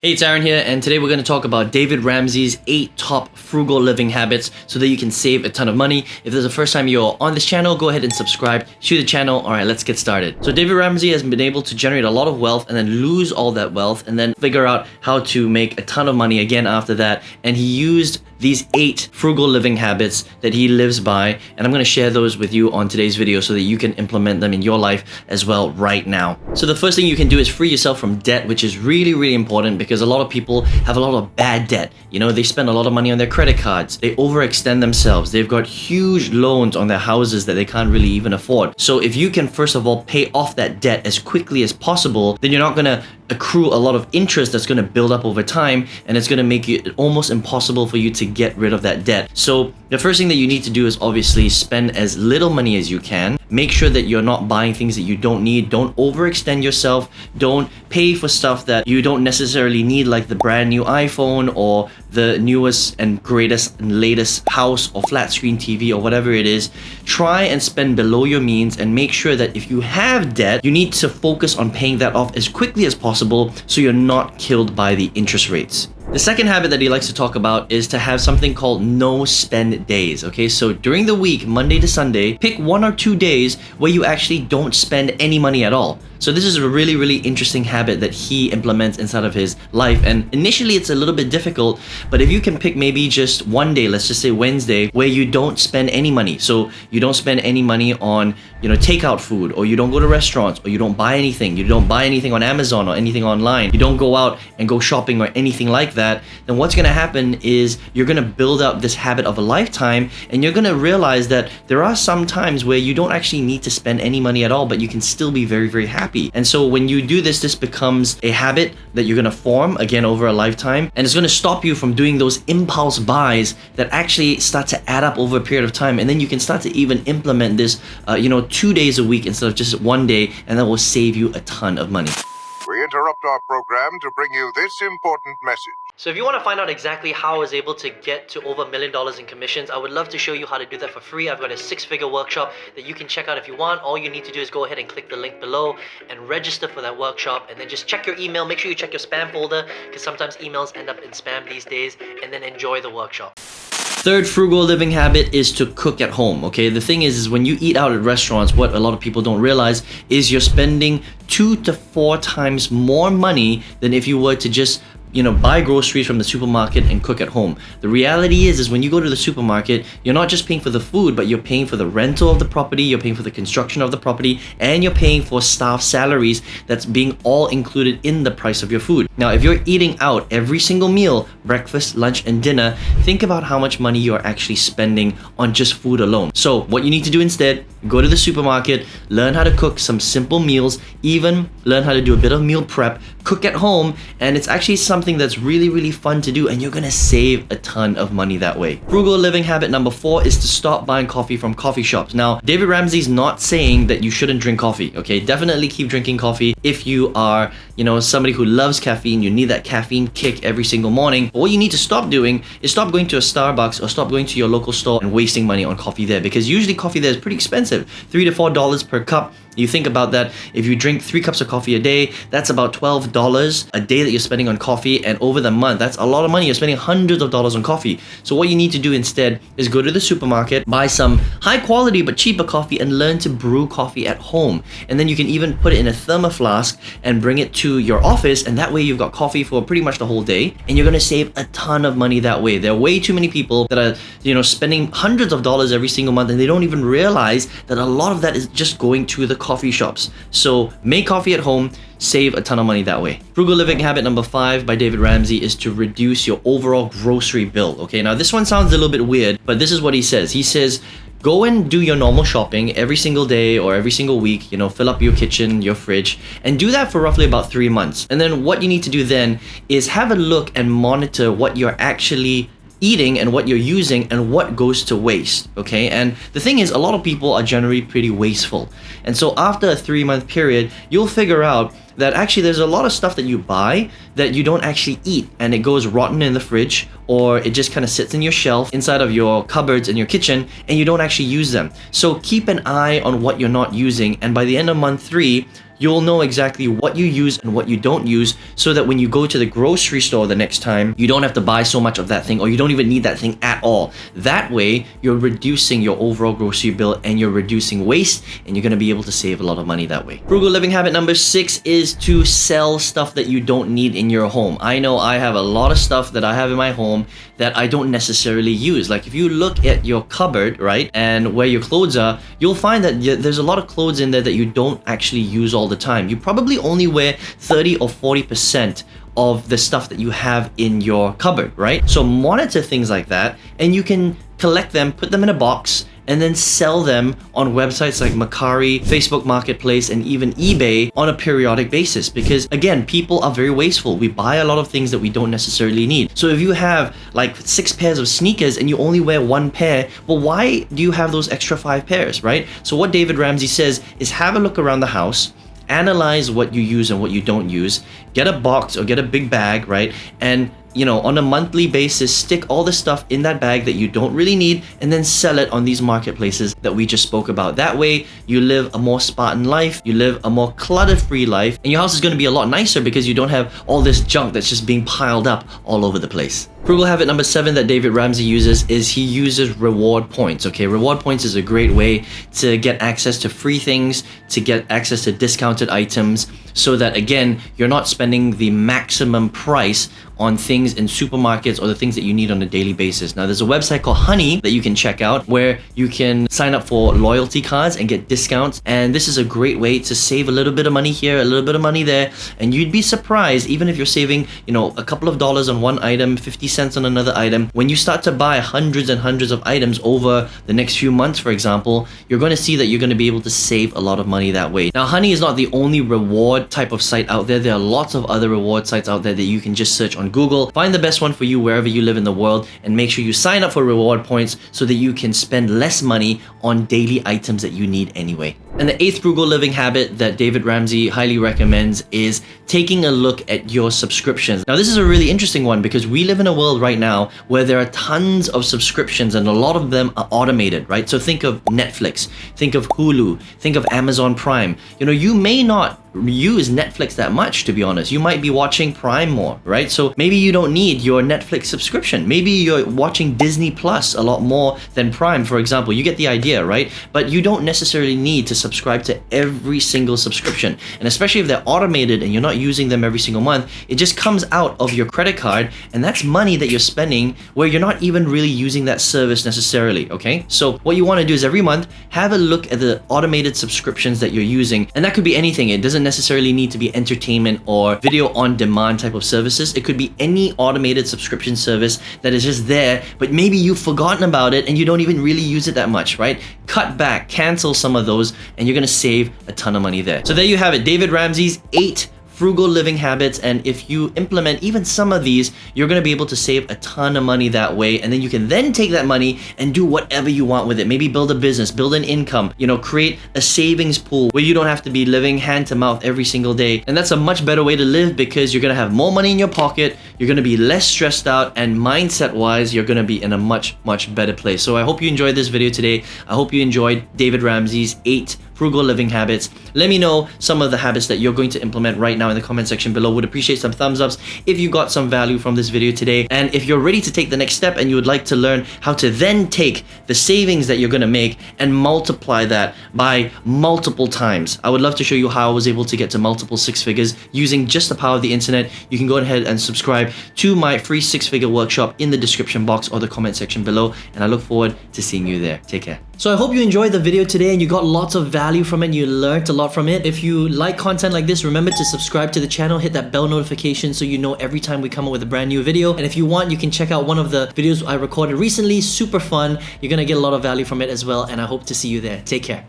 Hey, it's Aaron here, and today we're going to talk about David Ramsey's 8 top frugal living habits so that you can save a ton of money. If this is the first time you're on this channel, go ahead and subscribe to the channel. Alright, let's get started. So David Ramsey has been able to generate a lot of wealth and then lose all that wealth and then figure out how to make a ton of money again after that. And he used these 8 frugal living habits that he lives by, and I'm going to share those with you on today's video so that you can implement them in your life as well right now. So the first thing you can do is free yourself from debt, which is really important because a lot of people have a lot of bad debt. You know, they spend a lot of money on their credit cards, they overextend themselves, they've got huge loans on their houses that they can't really even afford. So if you can first of all pay off that debt as quickly as possible, then you're not going to accrue a lot of interest that's going to build up over time, and it's going to make it almost impossible for you to get rid of that debt. So the first thing that you need to do is obviously spend as little money as you can. Make sure that you're not buying things that you don't need. Don't overextend yourself. Don't pay for stuff that you don't necessarily need, like the brand new iPhone or the newest and greatest and latest house or flat screen TV or whatever it is. Try and spend below your means, and make sure that if you have debt, you need to focus on paying that off as quickly as possible so you're not killed by the interest rates. The second habit that he likes to talk about is to have something called no spend days. Okay, so during the week, Monday to Sunday, pick 1 or 2 days where you actually don't spend any money at all. So this is a really interesting habit that he implements inside of his life, and initially it's a little bit difficult, but if you can pick maybe just one day, let's just say Wednesday, where you don't spend any money. So you don't spend any money on, takeout food, or you don't go to restaurants, or you don't buy anything, you don't buy anything on Amazon or anything online, you don't go out and go shopping or anything like that, then what's going to happen is you're going to build up this habit of a lifetime, and you're going to realize that there are some times where you don't actually need to spend any money at all, but you can still be very happy. And so when you do this becomes a habit that you're going to form again over a lifetime, and it's going to stop you from doing those impulse buys that actually start to add up over a period of time, and then you can start to even implement this 2 days a week instead of just 1 day, and that will save you a ton of money. We interrupt our program to bring you this important message. So if you want to find out exactly how I was able to get to over $1 million in commissions, I would love to show you how to do that for free. I've got a 6-figure workshop that you can check out if you want. All you need to do is go ahead and click the link below and register for that workshop, and then just check your email. Make sure you check your spam folder, because sometimes emails end up in spam these days, and then enjoy the workshop. Third frugal living habit is to cook at home. Okay, the thing is when you eat out at restaurants, what a lot of people don't realize is you're spending 2 to 4 times more money than if you were to just buy groceries from the supermarket and cook at home. The reality is when you go to the supermarket, you're not just paying for the food, but you're paying for the rental of the property, you're paying for the construction of the property, and you're paying for staff salaries that's being all included in the price of your food. Now, if you're eating out every single meal, breakfast, lunch, and dinner, think about how much money you're actually spending on just food alone. So what you need to do instead, go to the supermarket, learn how to cook some simple meals, even learn how to do a bit of meal prep, cook at home, and it's actually something that's really fun to do, and you're gonna save a ton of money that way. Frugal living habit number 4 is to stop buying coffee from coffee shops. Now, David Ramsey's not saying that you shouldn't drink coffee, okay? Definitely keep drinking coffee if you are, somebody who loves caffeine, you need that caffeine kick every single morning. But what you need to stop doing is stop going to a Starbucks or stop going to your local store and wasting money on coffee there, because usually coffee there is pretty expensive, $3 to $4 per cup. You think about that, if you drink 3 cups of coffee a day, that's about $12 a day that you're spending on coffee, and over the month, that's a lot of money. You're spending hundreds of dollars on coffee. So what you need to do instead is go to the supermarket, buy some high quality but cheaper coffee, and learn to brew coffee at home. And then you can even put it in a thermoflask and bring it to your office, and that way you've got coffee for pretty much the whole day, and you're gonna save a ton of money that way. There are way too many people that are, spending hundreds of dollars every single month, and they don't even realize that a lot of that is just going to the coffee shops. So make coffee at home, save a ton of money that way. Frugal living habit number 5 by David Ramsey is to reduce your overall grocery bill. Okay, now this one sounds a little bit weird, but this is what he says. He says, go and do your normal shopping every single day or every single week, fill up your kitchen, your fridge, and do that for roughly about 3 months. And then what you need to do then is have a look and monitor what you're actually eating and what you're using and what goes to waste. Okay, and the thing is, a lot of people are generally pretty wasteful, and so after a 3-month period, you'll figure out that actually there's a lot of stuff that you buy that you don't actually eat, and it goes rotten in the fridge, or it just kind of sits in your shelf inside of your cupboards in your kitchen, and you don't actually use them. So keep an eye on what you're not using, and by the end of month 3, you'll know exactly what you use and what you don't use, so that when you go to the grocery store the next time, you don't have to buy so much of that thing, or you don't even need that thing at all. That way, you're reducing your overall grocery bill and you're reducing waste, and you're gonna be able to save a lot of money that way. Frugal living habit number 6 is to sell stuff that you don't need in your home. I know I have a lot of stuff that I have in my home that I don't necessarily use. Like if you look at your cupboard, right, and where your clothes are, you'll find that there's a lot of clothes in there that you don't actually use all the time. You probably only wear 30 or 40% of the stuff that you have in your cupboard, right? So monitor things like that, and you can collect them, put them in a box, and then sell them on websites like Mercari, Facebook Marketplace, and even eBay on a periodic basis. Because again, people are very wasteful. We buy a lot of things that we don't necessarily need. So if you have like 6 pairs of sneakers and you only wear 1 pair, well, why do you have those extra 5 pairs, right? So what David Ramsey says is have a look around the house, analyze what you use and what you don't use, get a box or get a big bag, right? And on a monthly basis, stick all the stuff in that bag that you don't really need, and then sell it on these marketplaces that we just spoke about. That way, you live a more Spartan life, you live a more clutter-free life, and your house is going to be a lot nicer because you don't have all this junk that's just being piled up all over the place. Frugal habit number 7 that David Ramsey uses is he uses reward points. Okay, reward points is a great way to get access to free things, to get access to discounted items, so that again, you're not spending the maximum price on things in supermarkets or the things that you need on a daily basis. Now, there's a website called Honey that you can check out where you can sign up for loyalty cards and get discounts. And this is a great way to save a little bit of money here, a little bit of money there. And you'd be surprised, even if you're saving, a couple of dollars on one item, 50 cents on another item, when you start to buy hundreds and hundreds of items over the next few months, for example, you're going to see that you're going to be able to save a lot of money that way. Now, Honey is not the only reward type of site out there. There are lots of other reward sites out there that you can just search on Google. Find the best one for you wherever you live in the world, and make sure you sign up for reward points so that you can spend less money on daily items that you need anyway. And the 8th frugal living habit that David Ramsey highly recommends is taking a look at your subscriptions. Now, this is a really interesting one because we live in a world right now where there are tons of subscriptions and a lot of them are automated, right? So think of Netflix, think of Hulu, think of Amazon Prime. You may not use Netflix that much, to be honest. You might be watching Prime more, right? So maybe you don't need your Netflix subscription. Maybe you're watching Disney Plus a lot more than Prime, for example. You get the idea, right? But you don't necessarily need to subscribe to every single subscription. And especially if they're automated and you're not using them every single month, it just comes out of your credit card, and that's money that you're spending where you're not even really using that service necessarily, okay? So what you want to do is every month, have a look at the automated subscriptions that you're using. And that could be anything. It doesn't necessarily need to be entertainment or video on demand type of services. It could be any automated subscription service that is just there, but maybe you've forgotten about it and you don't even really use it that much, right? Cut back, cancel some of those, and you're gonna save a ton of money there. So there you have it, David Ramsey's 8 frugal living habits, and if you implement even some of these, you're going to be able to save a ton of money that way, and then you can then take that money and do whatever you want with it. Maybe build a business, build an income, create a savings pool where you don't have to be living hand to mouth every single day. And that's a much better way to live because you're going to have more money in your pocket, you're going to be less stressed out, and mindset wise, you're going to be in a much better place. So I hope you enjoyed this video today. I hope you enjoyed David Ramsey's 8 frugal living habits. Let me know some of the habits that you're going to implement right now in the comment section below. Would appreciate some thumbs ups if you got some value from this video today. And if you're ready to take the next step and you would like to learn how to then take the savings that you're going to make and multiply that by multiple times, I would love to show you how I was able to get to multiple 6 figures using just the power of the internet. You can go ahead and subscribe to my free 6-figure workshop in the description box or the comment section below, and I look forward to seeing you there. Take care. So I hope you enjoyed the video today and you got lots of value from it and you learned a lot from it. If you like content like this, remember to subscribe to the channel, hit that bell notification so you know every time we come up with a brand new video. And if you want, you can check out one of the videos I recorded recently. Super fun. You're gonna get a lot of value from it as well, and I hope to see you there. Take care.